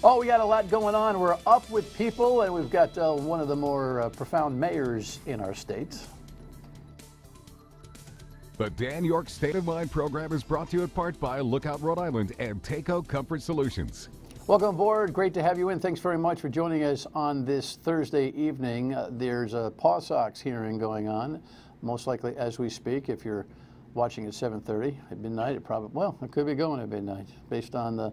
Oh, we got a lot going on. We're up with people, and we've got one of the more profound mayors in our state. The Dan York State of Mind program is brought to you in part by Lookout Rhode Island and Takeo Comfort Solutions. Welcome aboard. Great to have you in. Thanks very much for joining us on this Thursday evening. There's a Paw Sox hearing going on, most likely as we speak. If you're watching at 7:30 at midnight, it probably, well, it could be going at midnight based on the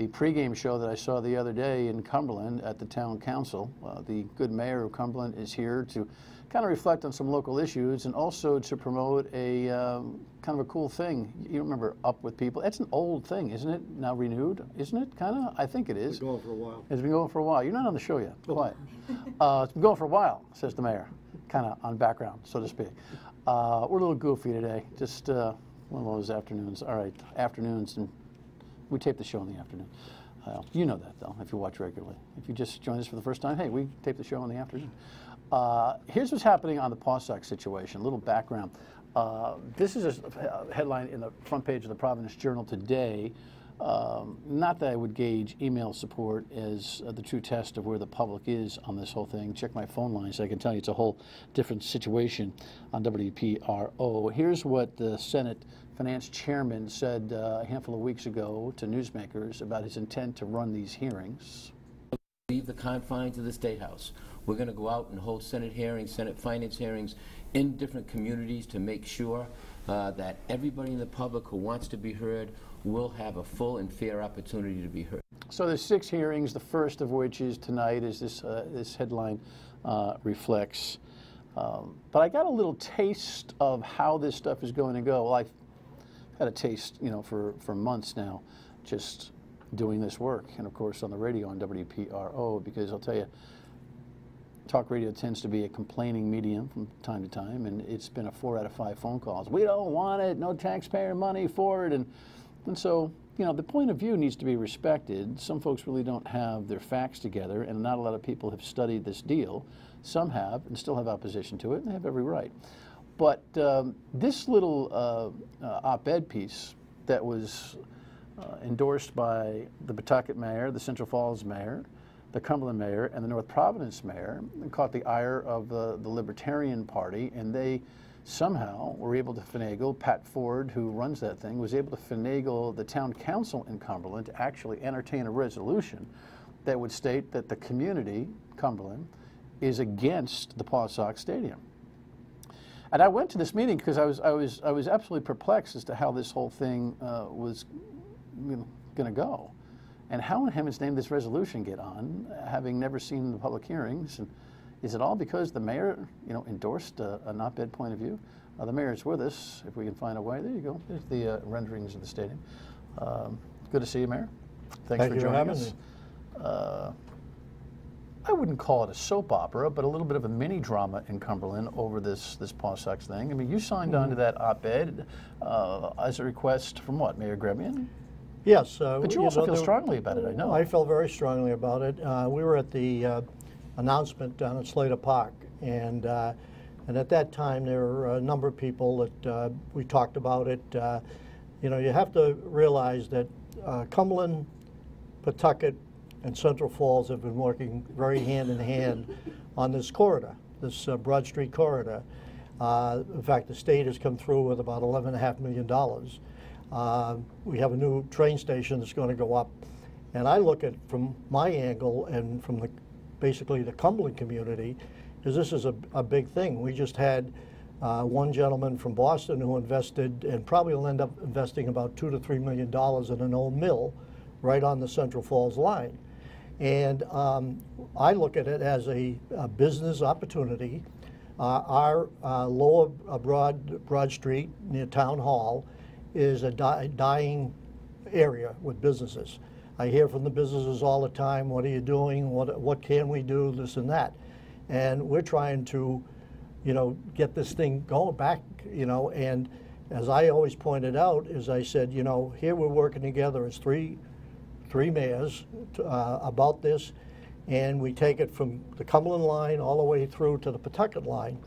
pregame show that I saw the other day in Cumberland at the town council. The good mayor of Cumberland is here to kind of reflect on some local issues and also to promote a kind of a cool thing. You remember Up With People? It's an old thing, isn't it? Now renewed, isn't it? Kind of? I think it is. It's been going for a while. It's been going for a while. You're not on the show yet. Quiet. It's been going for a while, says the mayor, kind of on background, so to speak. We're a little goofy today. Just one of those afternoons. All right, afternoons, and we tape the show in the afternoon. You know that, though, if you watch regularly. If you just joined us for the first time, hey, we tape the show in the afternoon. Here's what's happening on the Paw Sox situation, a little background. This is a headline in the front page of the Providence Journal today. Not that I would gauge email support as the true test of where the public is on this whole thing. Check my phone line so I can tell you it's a whole different situation on WPRO. Here's what the Senate Finance Chairman said a handful of weeks ago to newsmakers about his intent to run these hearings. Leave the confines of the State House. We're going to go out and hold Senate hearings, Senate finance hearings in different communities to make sure that everybody in the public who wants to be heard will have a full and fair opportunity to be heard. So there's 6 hearings, the first of which is tonight, as this headline reflects. But I got a little taste of how this stuff is going to go. Well, I've had a taste, you know, for months now, just doing this work, and of course on the radio on WPRO, because I'll tell you, talk radio tends to be a complaining medium from time to time, and it's been a 4 out of 5 phone calls. We don't want it, no taxpayer money for it, and so, you know, the point of view needs to be respected. Some folks really don't have their facts together, and not a lot of people have studied this deal. Some have, and still have opposition to it, and they have every right. But this little op-ed piece that was endorsed by the Pawtucket mayor, the Central Falls mayor, the Cumberland mayor, and the North Providence mayor, caught the ire of the Libertarian Party, and they somehow were able to finagle, Pat Ford, who runs that thing, was able to finagle the town council in Cumberland to actually entertain a resolution that would state that the community, Cumberland, is against the Paw Sox Stadium. And I went to this meeting because I was absolutely perplexed as to how this whole thing was going to go. And how in heaven's name this resolution get on, having never seen the public hearings? And is it all because the mayor, you know, endorsed an op-ed point of view? The mayor's with us, if we can find a way. There you go. There's the renderings of the stadium. Good to see you, Mayor. Thanks for joining us. I wouldn't call it a soap opera, but a little bit of a mini drama in Cumberland over this Paw Sox thing. I mean, you signed on to that op-ed as a request from what, Mayor Grebian? Yes. But you also feel strongly about it, I know. I felt very strongly about it. We were at the announcement down at Slater Park, and at that time there were a number of people that we talked about it. You know, you have to realize that Cumberland, Pawtucket, and Central Falls have been working very hand in hand on this corridor, this Broad Street corridor. In fact, the state has come through with about $11.5 million. We have a new train station that's going to go up, and I look at from my angle and from basically the Cumberland community, is this is a big thing. We just had one gentleman from Boston who invested, and probably will end up investing about $2 to $3 million in an old mill right on the Central Falls line. And I look at it as a business opportunity. Our lower Broad Street near Town Hall is a dying area with businesses. I hear from the businesses all the time, what are you doing, what can we do, this and that. And we're trying to, you know, get this thing going back, you know, and as I always pointed out, is I said, you know, here we're working together as three mayors about this, and we take it from the Cumberland line all the way through to the Pawtucket line.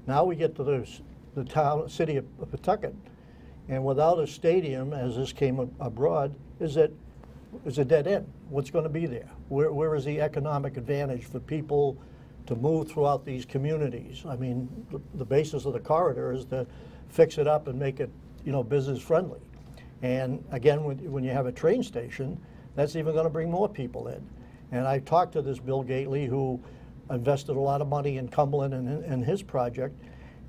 Now we get to the city of Pawtucket, and without a stadium, as this came abroad, is a dead end. what's going to be there? Where is the economic advantage for people to move throughout these communities? I mean, the basis of the corridor is to fix it up and make it, business friendly. And again, when you have a train station, that's even going to bring more people in. And I talked to this Bill Gately, who invested a lot of money in Cumberland and his project,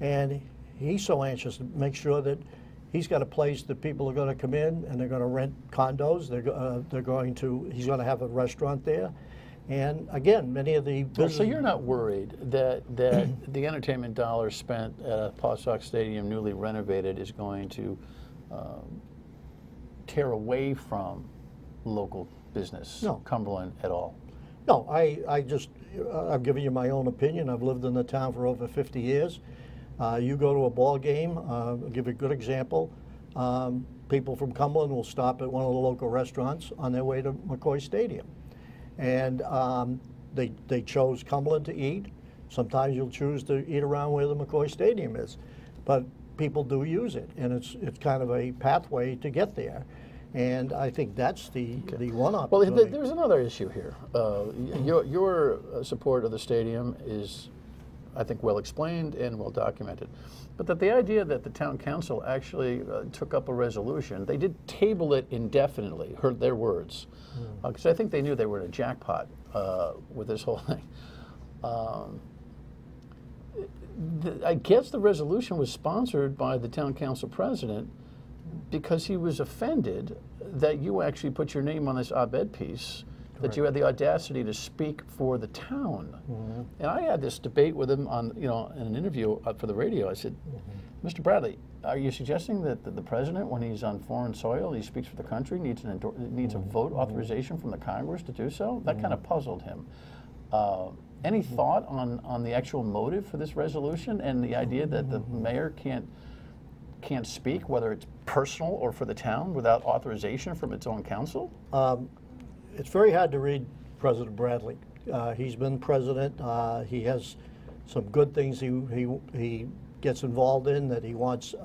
and he's so anxious to make sure that he's got a place that people are going to come in and they're going to rent condos. He's going to have a restaurant there. And again, many of the So you're not worried that the entertainment dollars spent at Paw Sox Stadium, newly renovated, is going to tear away from local business, No. Cumberland, at all? No, I'm giving you my own opinion. I've lived in the town for over 50 years. You go to a ball game, I'll give you a good example. People from Cumberland will stop at one of the local restaurants on their way to McCoy Stadium. And they chose Cumberland to eat. Sometimes you'll choose to eat around where the McCoy Stadium is. But people do use it, and it's kind of a pathway to get there. And I think that's the one opportunity. Well, there's another issue here. Your support of the stadium is, I think, well explained and well documented. But that the idea that the town council actually took up a resolution, they did table it indefinitely, heard their words, because I think they knew they were in a jackpot with this whole thing. I guess the resolution was sponsored by the town council president because he was offended that you actually put your name on this op-ed piece, that you had the audacity to speak for the town. And I had this debate with him on, in an interview for the radio. I said, Mr. Bradley, are you suggesting that the president, when he's on foreign soil, he speaks for the country, needs a vote authorization from the Congress to do so? That kind of puzzled him. Any thought on the actual motive for this resolution and the idea that the mayor can't speak, whether it's personal or for the town, without authorization from its own council? It's very hard to read President Bradley. He's been president. He has some good things he gets involved in, that he wants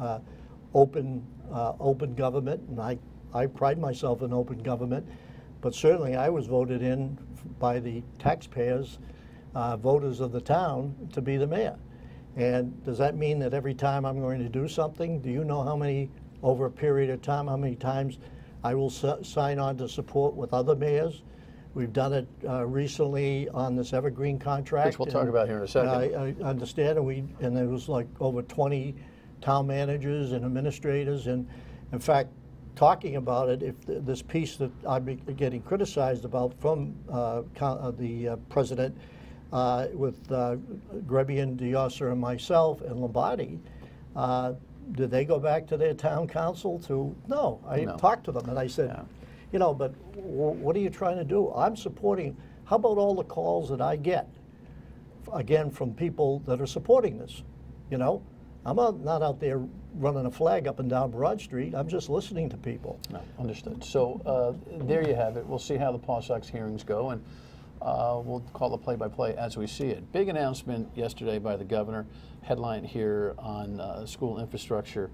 open government, and I pride myself in open government. But certainly I was voted in by the taxpayers, voters of the town, to be the mayor. And does that mean that every time I'm going to do something, do you know how many, over a period of time, how many times I will sign on to support with other mayors? We've done it recently on this evergreen contract, which we'll talk about here in a second. I understand, and there was like over 20 town managers and administrators, and in fact, talking about it, if this piece that I'm getting criticized about from the president, with Grebian, Diosser, and myself, and Lombardi, did they go back to their town council to? No, I talked to them, and I said, but what are you trying to do? I'm supporting. How about all the calls that I get, again, from people that are supporting this? I'm not out there running a flag up and down Broad Street. I'm just listening to people. No, understood. So there you have it. We'll see how the Paw Sox hearings go, and we'll call the play-by-play as we see it. Big announcement yesterday by the governor. Headline here on school infrastructure.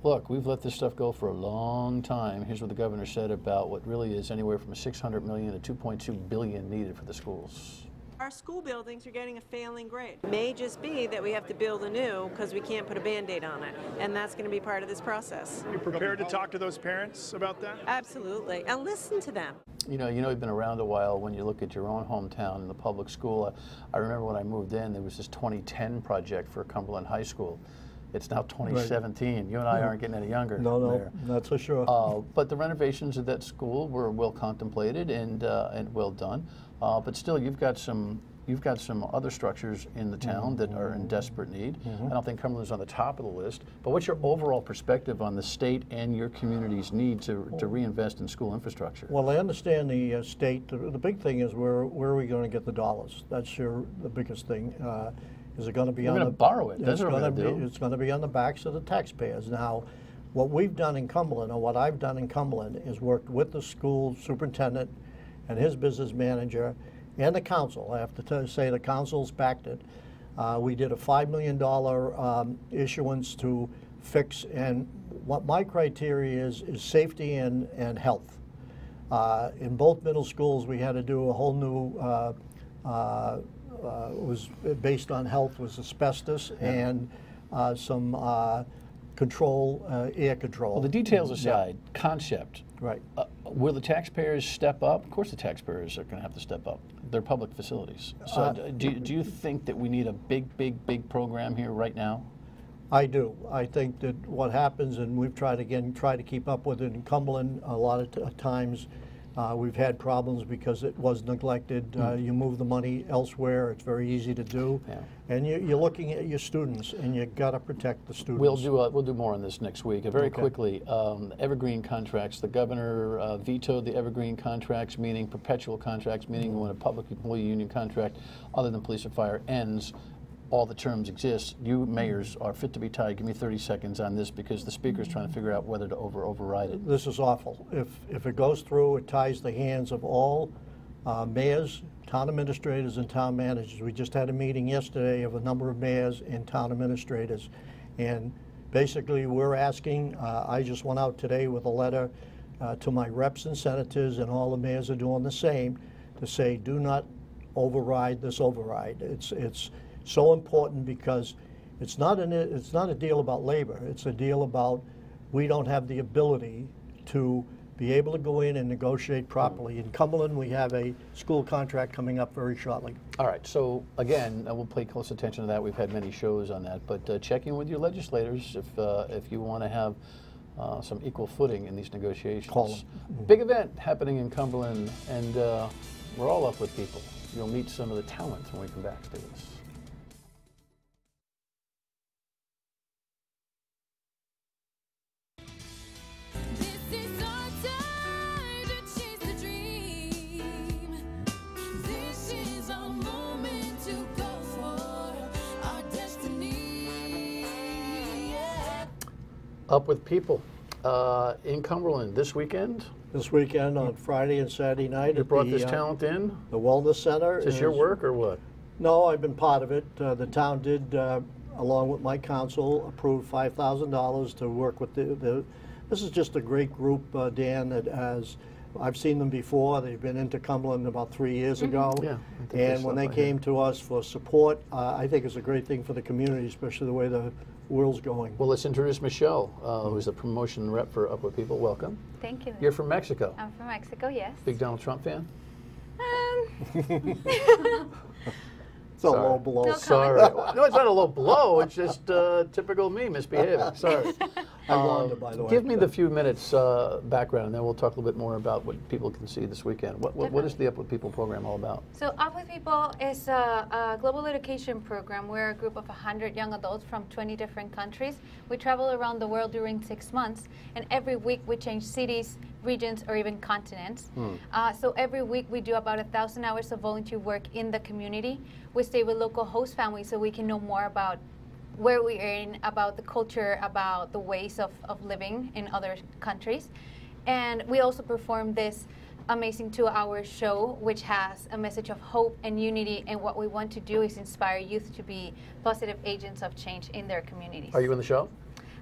Look, we've let this stuff go for a long time. Here's what the governor said about what really is anywhere from $600 million to $2.2 billion needed for the schools. Our school buildings are getting a failing grade. It may just be that we have to build anew because we can't put a Band-Aid on it, and that's going to be part of this process. Are you prepared to talk to those parents about that? Absolutely, and listen to them. You've been around a while. When you look at your own hometown in the public school, I remember when I moved in, there was this 2010 project for Cumberland High School. It's now 2017. Right. You and I aren't getting any younger. No, that's for sure. But the renovations of that school were well contemplated and well done. But still, you've got some other structures in the town that are in desperate need. I don't think Cumberland's on the top of the list. But what's your overall perspective on the state and your community's need to reinvest in school infrastructure? Well, I understand the state. The big thing is where are we going to get the dollars? That's the biggest thing. Is it going to be on the? We're going to borrow it. That's what we're going to do. It's going to be on the backs of the taxpayers. Now, what we've done in Cumberland, or what I've done in Cumberland, is worked with the school superintendent and his business manager and the council. I have to say the council's backed it. We did a $5 million issuance to fix, and what my criteria is safety and health. In both middle schools, we had to do a whole new, was based on health, was asbestos and some control, air control. Well, the details aside, concept. Right. Will the taxpayers step up? Of course the taxpayers are going to have to step up. They're public facilities. So do you think that we need a big program here right now? I do. I think that what happens, and we've tried to keep up with it in Cumberland, a lot of times we've had problems because it was neglected. You move the money elsewhere, it's very easy to do. Yeah. And you're looking at your students, and you got to protect the students. We'll do more on this next week. Very quickly, evergreen contracts. The governor vetoed the evergreen contracts, meaning perpetual contracts, meaning when a public employee union contract other than police or fire ends, all the terms exist. You mayors are fit to be tied. Give me 30 seconds on this because the speaker's trying to figure out whether to override it. This is awful. If it goes through, it ties the hands of all mayors, town administrators, and town managers. We just had a meeting yesterday of a number of mayors and town administrators, and basically we're asking, I just went out today with a letter to my reps and senators, and all the mayors are doing the same, to say do not override this override. It's so important because it's not a deal about labor. It's a deal about we don't have the ability to be able to go in and negotiate properly. In Cumberland, we have a school contract coming up very shortly. All right, so again, we'll pay close attention to that. We've had many shows on that, but check in with your legislators if you want to have some equal footing in these negotiations. Call them. Big event happening in Cumberland, and we're all up with people. You'll meet some of the talent when we come back to this. Up with people in Cumberland this weekend. This weekend on Friday and Saturday night. You brought this talent in? The Wellness Center. Is this your work or what? No, I've been part of it. The town did, along with my council, approve $5,000 to work with this is just a great group, Dan, that has, I've seen them before. They've been into Cumberland about 3 years ago. Yeah, and when they came to us for support, I think it's a great thing for the community, especially the way the world's going. Well, let's introduce Michelle, who's the promotion rep for Up With People. Welcome. Thank you. You're from Mexico. I'm from Mexico, yes. Big Donald Trump fan? It's a low blow. No Sorry. No, it's not a low blow. It's just typical me misbehaving. Sorry. I wonder, by the way. Give me the few minutes background, and then we'll talk a little bit more about what people can see this weekend. What is the Up With People program all about? So Up With People is a global education program. We're a group of 100 young adults from 20 different countries. We travel around the world during 6 months, and every week we change cities, regions, or even continents. So every week we do about 1,000 hours of volunteer work in the community. We stay with local host families so we can know more about where we are in, about the culture, about the ways of living in other countries. And we also perform this amazing 2-hour show which has a message of hope and unity, and what we want to do is inspire youth to be positive agents of change in their communities. Are you in the show?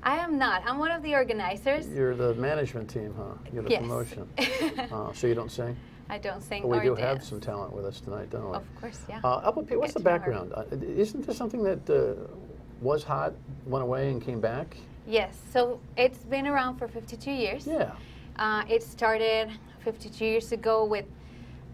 I am not. I'm one of the organizers. You're the management team, huh? You're the Yes. promotion. So you don't sing? I don't sing But we or do dance. have some talent with us tonight, don't we? Of course, yeah. Up With People, what's the Get to know her. background? Isn't this something that was hot, went away, and came back? Yes, so it's been around for 52 years. Yeah. It started 52 years ago with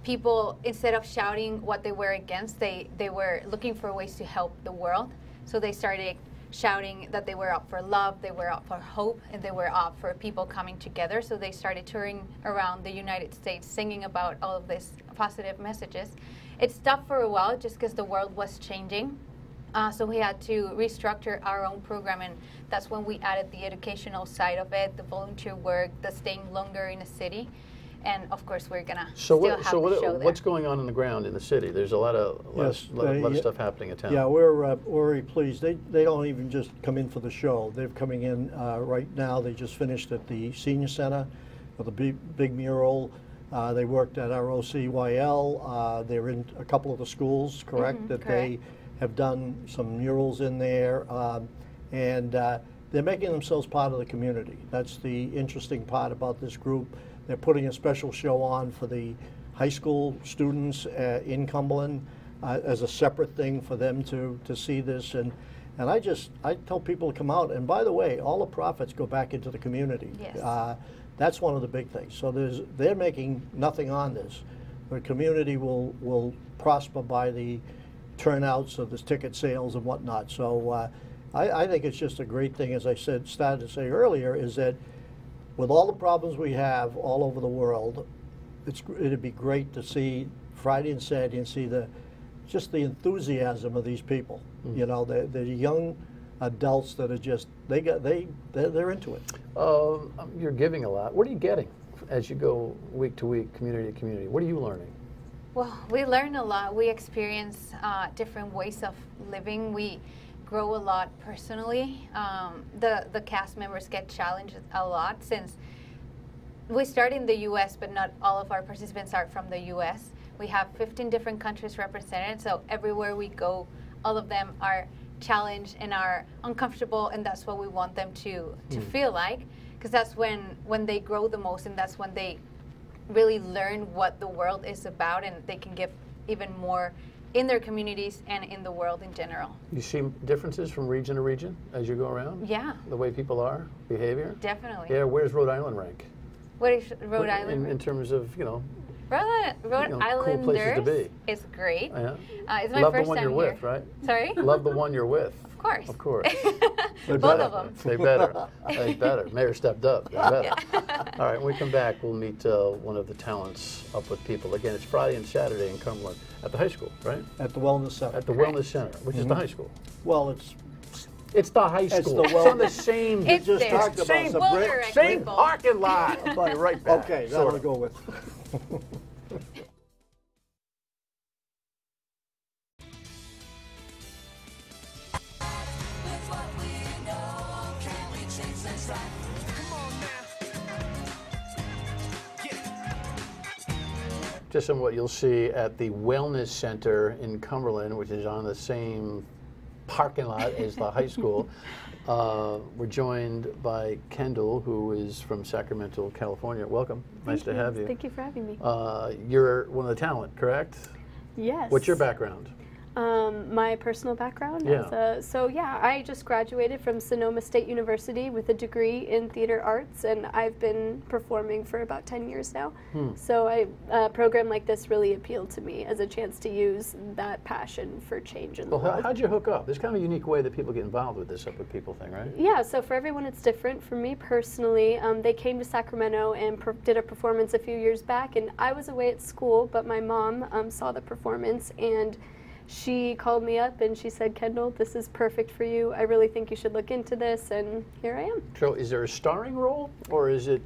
people, instead of shouting what they were against, they were looking for ways to help the world. So they started shouting that they were up for love, they were up for hope, and they were up for people coming together. So they started touring around the United States singing about all of these positive messages. It stopped for a while just because the world was changing. So we had to restructure our own program, and that's when we added the educational side of it, the volunteer work, the staying longer in a city. And of course, we're gonna still have the show there. What's going on in the ground in the city? There's a lot of stuff happening in town. Yeah, we're very pleased. They don't even just come in for the show. They're coming in right now. They just finished at the senior center with a big mural. They worked at our OCYL. They're in a couple of the schools, correct? That they have done some murals in there, and they're making themselves part of the community. That's the interesting part about this group. They're putting a special show on for the high school students in Cumberland as a separate thing for them to see this. And I tell people to come out. And by the way, all the profits go back into the community. Yes. That's one of the big things. So they're making nothing on this. The community will prosper by the turnouts of the ticket sales and whatnot. So I think it's just a great thing, as I started to say earlier, is that with all the problems we have all over the world, it'd be great to see Friday and Saturday and see just the enthusiasm of these people. Mm. You know, the young adults that are just they're into it. You're giving a lot. What are you getting as you go week to week, community to community? What are you learning? Well, we learn a lot. We experience different ways of living. We grow a lot personally. The cast members get challenged a lot since we start in the U.S., but not all of our participants are from the U.S. We have 15 different countries represented, so everywhere we go, all of them are challenged and are uncomfortable, and that's what we want them to feel like, because that's when they grow the most, and that's when they really learn what the world is about, and they can give even more in their communities and in the world in general. You see differences from region to region as you go around? Yeah. The way people are, behavior? Definitely. Yeah, where's Rhode Island rank? What is Rhode Island? In terms of, Rhode Islanders cool places to be. Is great. Yeah. It's my Love first the one time you're here. with, right? Sorry? Love the one you're with. Of course. Of course. Both of them. They better. They better. Mayor stepped up. They better. Yeah. All right, when we come back, we'll meet one of the talents up with people. Again, it's Friday and Saturday in Cumberland at the high school, right? At the Wellness Center. At the Wellness Center, which is the high school. Well, it's the high school. It's on the same. It's just there. talked about Same, same parking lot. I'll buy you right back. Okay, that'll go with. Just some of what you'll see at the Wellness Center in Cumberland, which is on the same parking lot as the high school. We're joined by Kendall, who is from Sacramento, California. Welcome. Nice to have you. Thank you for having me. You're one of the talent, correct? Yes. What's your background? My personal background? Yeah. I just graduated from Sonoma State University with a degree in theater arts, and I've been performing for about 10 years now. So a program like this really appealed to me as a chance to use that passion for change in the world. How'd you hook up? There's kind of a unique way that people get involved with this Up With People thing, right? Yeah, so for everyone it's different. For me personally, they came to Sacramento and did a performance a few years back, and I was away at school, but my mom saw the performance, and she called me up and she said, Kendall, this is perfect for you. I really think you should look into this, and here I am. So is there a starring role, or is it's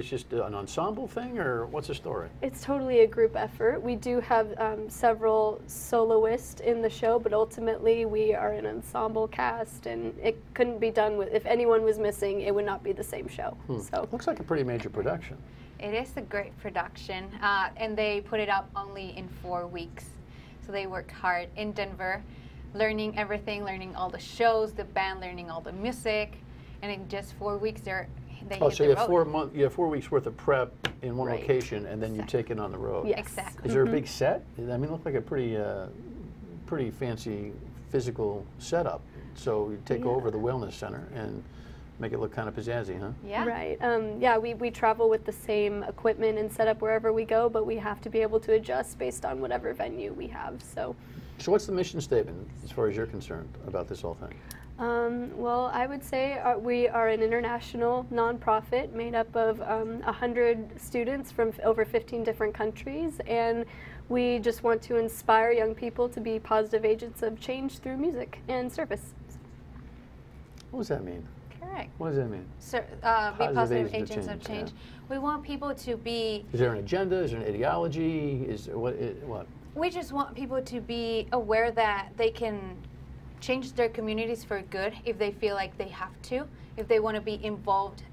just an ensemble thing, or what's the story? It's totally a group effort. We do have several soloists in the show, but ultimately we are an ensemble cast, and it couldn't be done with, if anyone was missing, it would not be the same show. So looks like a pretty major production. It is a great production, and they put it up only in 4 weeks. So they worked hard in Denver, learning everything, learning all the shows, the band, learning all the music, and in just 4 weeks they hit so the road. You have 4 weeks worth of prep in one Right. location, and then you take it on the road. Yes. Exactly. Is there a big set? I mean, it looks like a pretty fancy physical setup. So you take over the Wellness Center and make it look kind of pizzazzy, huh? Yeah. Right. Yeah, we travel with the same equipment and setup wherever we go, but we have to be able to adjust based on whatever venue we have. So what's the mission statement, as far as you're concerned, about this whole thing? Well, I would say we are an international nonprofit made up of 100 students from over 15 different countries, and we just want to inspire young people to be positive agents of change through music and service. What does that mean? Correct. What does that mean? So, be positive agents of change. Yeah. We want people to be... Is there an agenda? Is there an ideology? What? We just want people to be aware that they can change their communities for good if they feel like they have to, if they want to be involved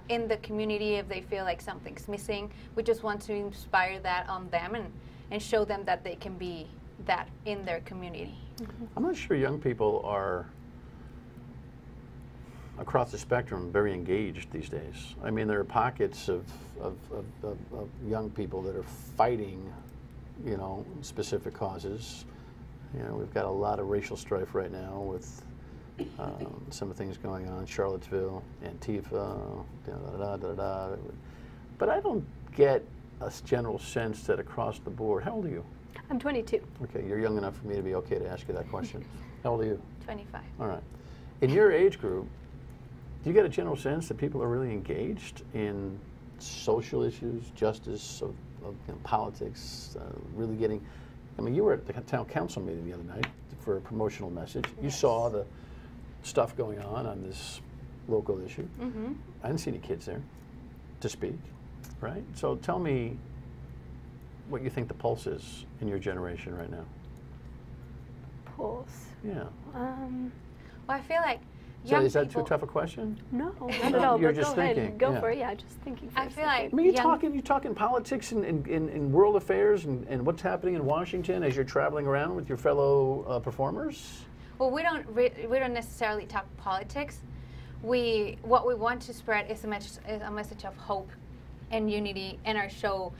in the community, if they feel like something's missing. We just want to inspire that on them and show them that they can be that in their community. I'm not sure young people are across the spectrum very engaged these days. I mean, there are pockets of young people that are fighting, you know, specific causes. You know, we've got a lot of racial strife right now with some of the things going on, Charlottesville, Antifa, but I don't get a general sense that across the board. How old are you? I'm 22. Okay, you're young enough for me to be okay to ask you that question. How old are you? 25. All right. In your age group, do you get a general sense that people are really engaged in social issues, justice, of you know, politics, really getting? I mean, you were at the town council meeting the other night for a promotional message. You saw the stuff going on this local issue. Mm-hmm. I didn't see any kids there to speak, right? So tell me what you think the pulse is in your generation right now. Pulse. Yeah. Well, I feel like Is that too tough a question? No, not at all. You're but just go thinking. ahead. Go for it. Yeah, just thinking. I feel like I mean, you're talking politics and world affairs and what's happening in Washington as you're traveling around with your fellow performers. Well, we don't necessarily talk politics. What we want to spread is a message of hope and unity, and our show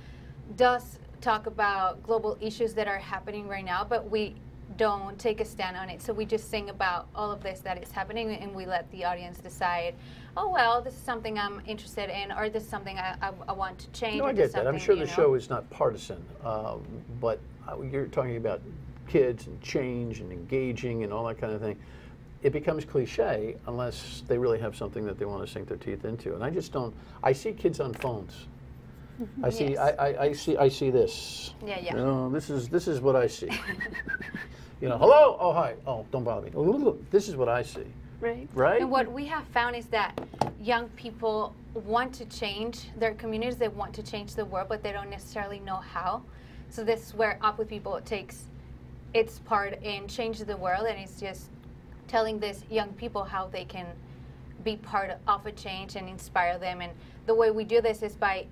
does talk about global issues that are happening right now, but we don't take a stand on it. So we just sing about all of this that is happening, and we let the audience decide, oh, well, this is something I'm interested in, or this is something I want to change. No, I get that. I'm sure the show is not partisan, but you're talking about kids and change and engaging and all that kind of thing. It becomes cliche unless they really have something that they want to sink their teeth into. And I just don't. I see kids on phones. I see. Yes. I see this. Yeah, yeah. You know, this is what I see. You know, hello. Oh, hi. Oh, don't bother me. This is what I see. Right. Right. And what we have found is that young people want to change their communities. They want to change the world, but they don't necessarily know how. So this is where Up With People takes its part in changing the world, and it's just telling these young people how they can be part of a change and inspire them. And the way we do this is by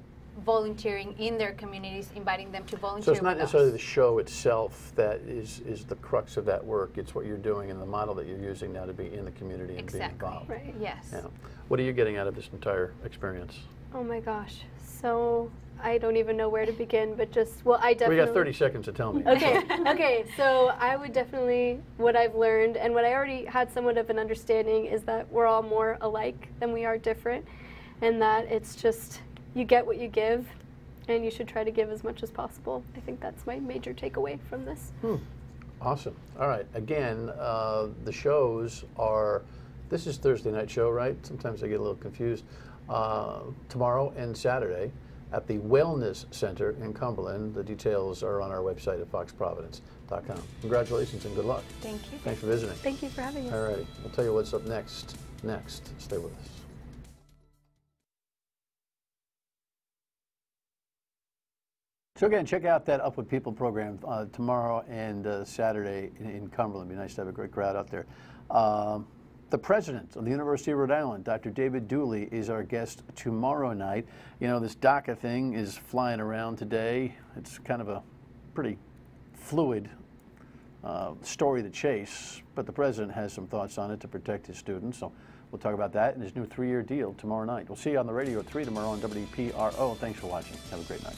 volunteering in their communities, inviting them to volunteer. So it's not with necessarily us. the show itself that is the crux of that work. It's what you're doing and the model that you're using now to be in the community and Exactly. be involved. Right. Yes. Yeah. What are you getting out of this entire experience? Oh my gosh. So I don't even know where to begin, but just, well, I definitely. We got 30 seconds to tell me. Okay, okay, so I would definitely, what I've learned, and what I already had somewhat of an understanding, is that we're all more alike than we are different, and that it's just, you get what you give, and you should try to give as much as possible. I think that's my major takeaway from this. Awesome. All right. Again, the shows are, this is Thursday night show, right? Sometimes I get a little confused. Tomorrow and Saturday at the Wellness Center in Cumberland. The details are on our website at foxprovidence.com. Congratulations and good luck. Thank you. Thanks for visiting. Thank you for having us. All righty. We'll tell you what's up next. Stay with us. So again, check out that Up With People program tomorrow and Saturday in Cumberland. It'd be nice to have a great crowd out there. The president of the University of Rhode Island, Dr. David Dooley, is our guest tomorrow night. You know, this DACA thing is flying around today. It's kind of a pretty fluid story to chase, but the president has some thoughts on it to protect his students. So we'll talk about that and his new 3-year deal tomorrow night. We'll see you on the radio at 3 tomorrow on WPRO. Thanks for watching. Have a great night.